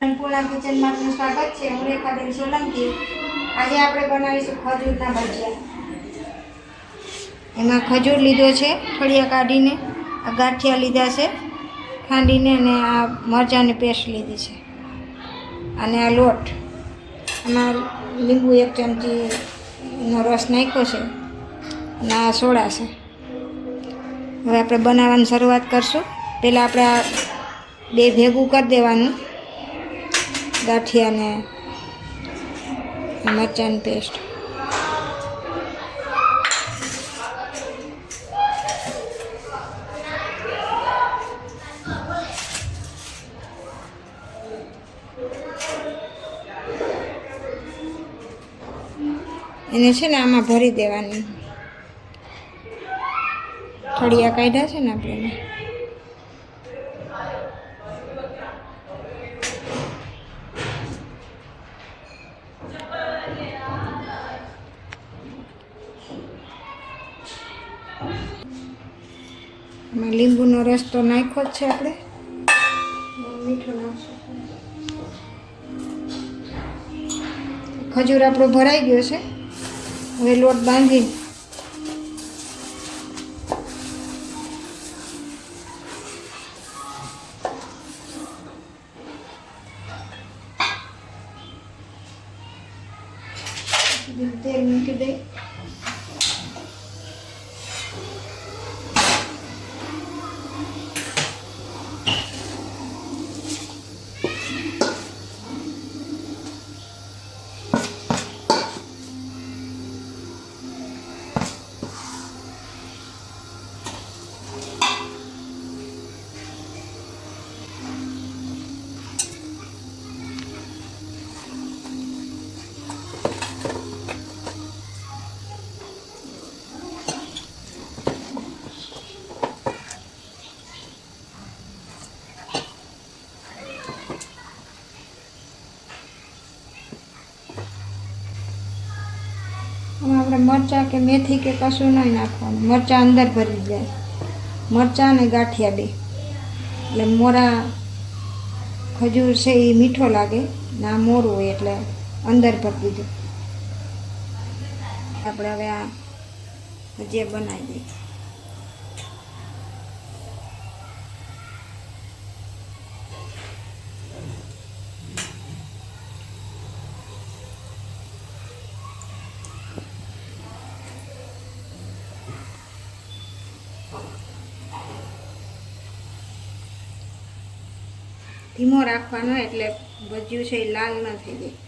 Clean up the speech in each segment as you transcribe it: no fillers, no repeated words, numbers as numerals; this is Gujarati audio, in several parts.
સંપૂર્ણ કિચનમાં આપનું સ્વાગત છે। હું રેખાબેન સોલંકી। આજે આપણે બનાવીશું ખજૂરના ભજીયા। એમાં ખજૂર લીધો છે ફળિયા કાઢીને, આ ગાંઠિયા લીધા છે ખાંડીને, અને આ મરચાંની પેસ્ટ લીધી છે, અને આ લોટ, આમાં લીંબુ 1 ચમચીનો રસ નાખ્યો છે, અને આ સોડા છે। હવે આપણે બનાવવાની શરૂઆત કરશું। પહેલાં આપણે આ બે ભેગું કરી દેવાનું, ગાંઠિયા ને મરચાંની પેસ્ટ। એને છે ને આમાં ભરી દેવાની, ફળિયા કાઢ્યા છે ને આપણે, એમાં લીંબુનો રસ તો નાખ્યો જ છે આપણે, મીઠું નાખશું। ખજૂર આપણો ભરાઈ ગયો છે। હવે લોટ બાંધી તેલ મૂકી દઈ, આપણે મરચાં કે મેથી કે કશું નહીં નાખવાનું, મરચાં અંદર ભરી જાય, મરચાં અને ગાંઠિયા બે, એટલે મોરા ખજૂર છે એ મીઠો લાગે, ના મોરું હોય એટલે અંદર ભરી દીધું। આપણે હવે આ ભજીયા બનાવી દઈએ। ધીમો રાખવાનો, એટલે ભજીયું છે એ લાલ ન થઈ જાય।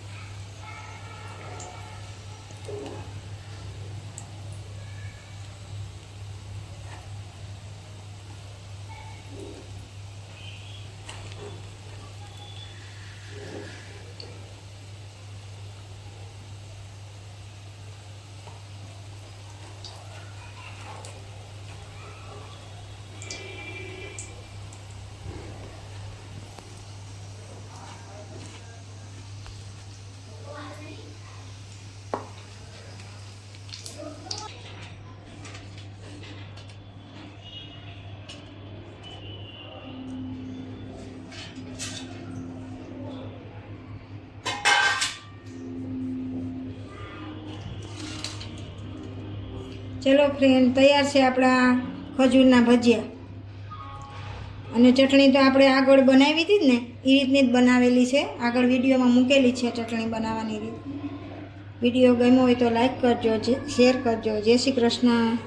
ચલો ફ્રેન્ડ, તૈયાર છે આપણા ખજૂરના ભજીયા। અને ચટણી તો આપણે આગળ બનાવી હતી જ ને, એ રીતની જ બનાવેલી છે, આગળ વિડીયોમાં મૂકેલી છે ચટણી બનાવવાની રીત। વિડીયો ગમ્યો હોય તો લાઈક કરજો, શેર કરજો। જય શ્રી કૃષ્ણ।